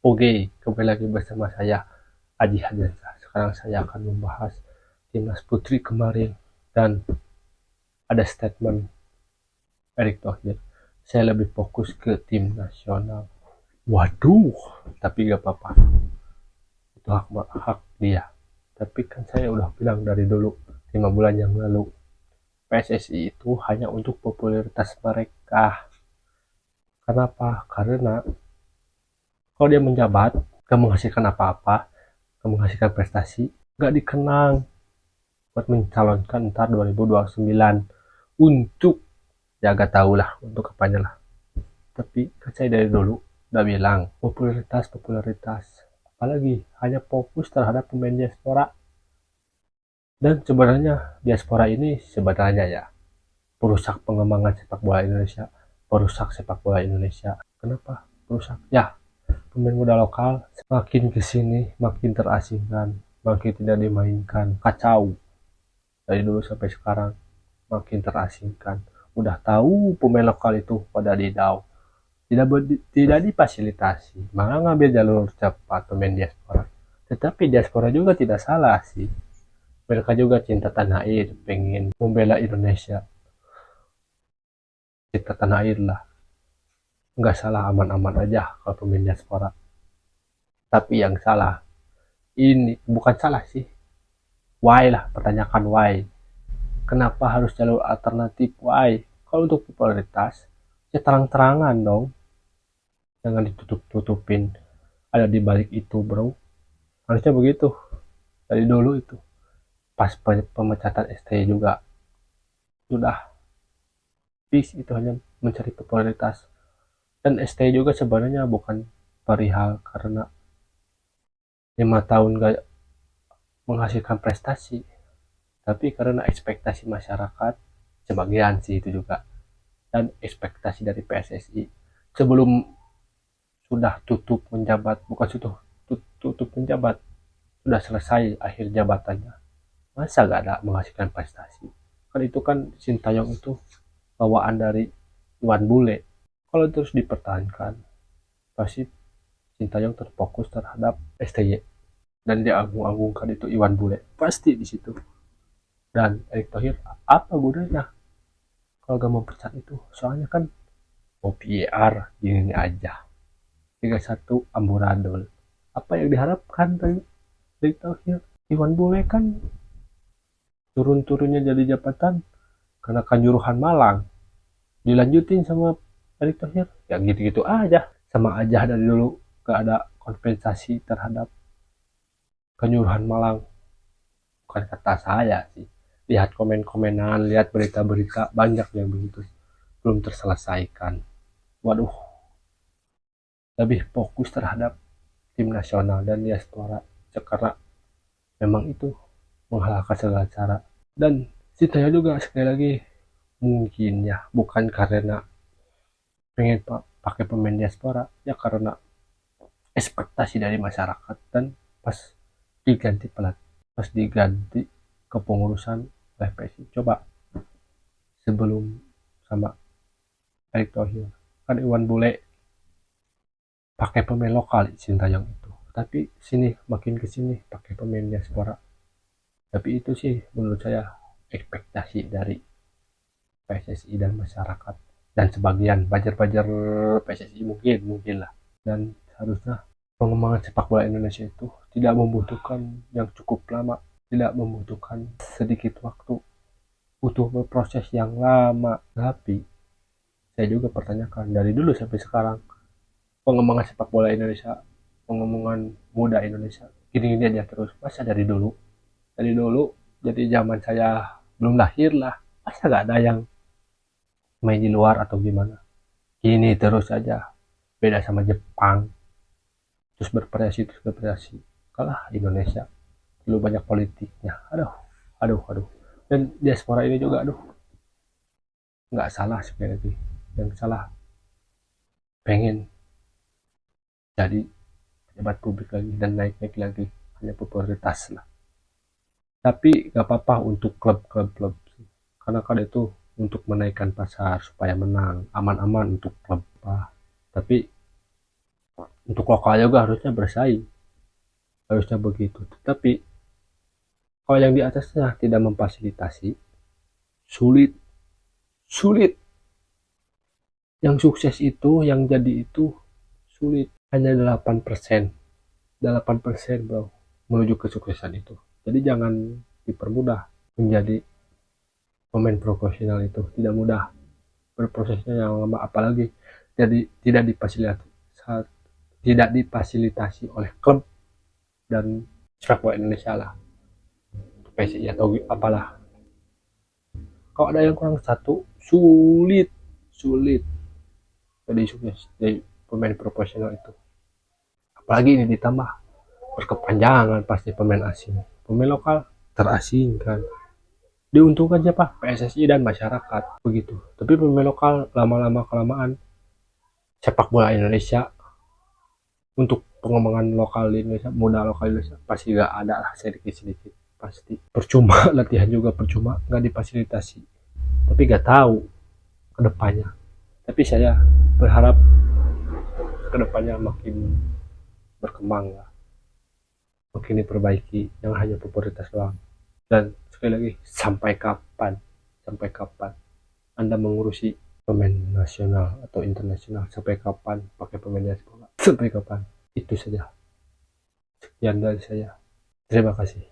Oke, kembali lagi bersama saya Aji Hadiansyah. Sekarang saya akan membahas timnas putri kemarin dan ada statement Erick Thohir. Saya lebih fokus ke tim nasional. Waduh, tapi gak apa-apa. Itu hak dia. Tapi kan saya udah bilang dari dulu 5 bulan yang lalu PSSI itu hanya untuk popularitas mereka. Kenapa? Karena kalau dia menjabat, gak menghasilkan apa-apa, gak menghasilkan prestasi, gak dikenang buat mencalonkan ntar 2029 untuk ya gak tau lah untuk apanya lah. Tapi kan saya dari dulu udah bilang popularitas apalagi hanya fokus terhadap pemain diaspora. Dan sebenarnya diaspora ini sebenarnya ya perusak pengembangan sepak bola Indonesia, perusak sepak bola Indonesia. Kenapa perusak? Ya, pemain muda lokal semakin kesini makin terasingkan, makin tidak dimainkan, kacau dari dulu sampai sekarang, makin terasingkan. Udah tahu pemain lokal itu pada didau, tidak difasilitasi, malah ngambil jalur cepat pemain diaspora. Tetapi diaspora juga tidak salah sih, mereka juga cinta tanah air, pengen membela Indonesia, cinta tanah air lah, nggak salah, aman-aman aja kalau pemain diaspora. Tapi yang salah ini bukan salah sih, why lah, pertanyakan why, kenapa harus jalur alternatif, why? Kalau untuk popularitas ya terang-terangan dong, jangan ditutup-tutupin ada di balik itu bro, harusnya begitu dari dulu itu. Pas pemecatan STY juga sudah fix, itu hanya mencari popularitas. Dan STY juga sebenarnya bukan perihal karena 5 tahun gak menghasilkan prestasi, tapi karena ekspektasi masyarakat sebagian sih itu juga, dan ekspektasi dari PSSI sebelum sudah tutup menjabat, bukan tutup menjabat, sudah selesai akhir jabatannya, masa gak ada menghasilkan prestasi. Kan itu kan Sintayong itu bawaan dari Iwan Bule. Kalau terus dipertahankan pasti Sintayong terfokus terhadap STY dan dia agung-agungkan itu Iwan Bule pasti di situ. Dan Erick Thohir apa gunanya kalau gak mau pecat itu, soalnya kan mau PR gini aja 31 amburadul, apa yang diharapkan dari Erick Thohir? Iwan Bule kan turun-turunnya jadi jabatan karena kanjuruhan Malang, dilanjutin sama Erick Thohir ya gitu-gitu aja, sama aja dari dulu gak ada kompensasi terhadap kanjuruhan Malang. Bukan kata saya sih, lihat komen-komenan, lihat berita-berita banyak yang begitu belum terselesaikan. Waduh, lebih fokus terhadap tim nasional dan diaspora karena memang itu menghalalkan segala cara. Dan saya juga sekali lagi mungkin ya bukan karena pengen pakai pemain diaspora, ya karena ekspektasi dari masyarakat. Dan pas diganti pelatih, pas diganti kepengurusan oleh PSI, coba sebelum sama Erick Thohir kan Iwan Bule pakai pemain lokal Sintayong itu, tapi sini makin ke sini pakai pemain diaspora. Tapi itu sih menurut saya ekspektasi dari PSSI dan masyarakat dan sebagian bajar-bajar PSSI mungkin lah. Dan seharusnya pengembangan sepak bola Indonesia itu tidak membutuhkan yang cukup lama, tidak membutuhkan sedikit waktu, butuh proses yang lama. Tapi saya juga pertanyakan dari dulu sampai sekarang pengembangan sepak bola Indonesia, pengembangan muda Indonesia gini-gini aja terus, masa dari dulu jadi zaman saya belum lahir lah, masa gak ada yang main di luar atau gimana, gini terus aja, beda sama Jepang, terus bervariasi kalah Indonesia, dulu banyak politiknya, aduh. Dan diaspora ini juga aduh, nggak salah sebenarnya, yang salah pengen jadi pejabat publik lagi dan naik-naik lagi, hanya popularitas lah. Tapi nggak apa-apa untuk klub-klub karena kan itu untuk menaikkan pasar supaya menang, aman-aman untuk klub. Tapi Untuk lokal juga harusnya bersaing, harusnya begitu. Tetapi kalau yang di atasnya tidak memfasilitasi, sulit, sulit. Yang sukses itu, yang jadi itu sulit. Hanya 8%, 8% bro, menuju kesuksesan itu. Jadi jangan dipermudah menjadi pemain profesional, itu tidak mudah, berprosesnya yang lama, apalagi jadi tidak difasilitasi oleh klub dan sepak bola Indonesia lah, PSI atau apalah. Kalau ada yang kurang satu, sulit, sulit jadi sukses jadi pemain profesional itu. Apalagi ini ditambah berkepanjangan, pasti pemain asing, pemain lokal terasingkan. Diuntungkan siapa? PSSI dan masyarakat begitu. Tapi pemain lokal lama-lama kelamaan, sepak bola Indonesia, untuk pengembangan lokal di Indonesia, modal lokal Indonesia pasti gak ada lah, sedikit-sedikit pasti. Percuma latihan juga, percuma nggak difasilitasi. Tapi gak tahu kedepannya. Tapi saya berharap kedepannya makin berkembang lah, makin diperbaiki, yang hanya popularitas doang. Dan sekali lagi, sampai kapan Anda mengurusi pemain nasional atau internasional? Sampai kapan pakai pemain diaspora? Sampai kapan? Itu saja, sekian dari saya, terima kasih.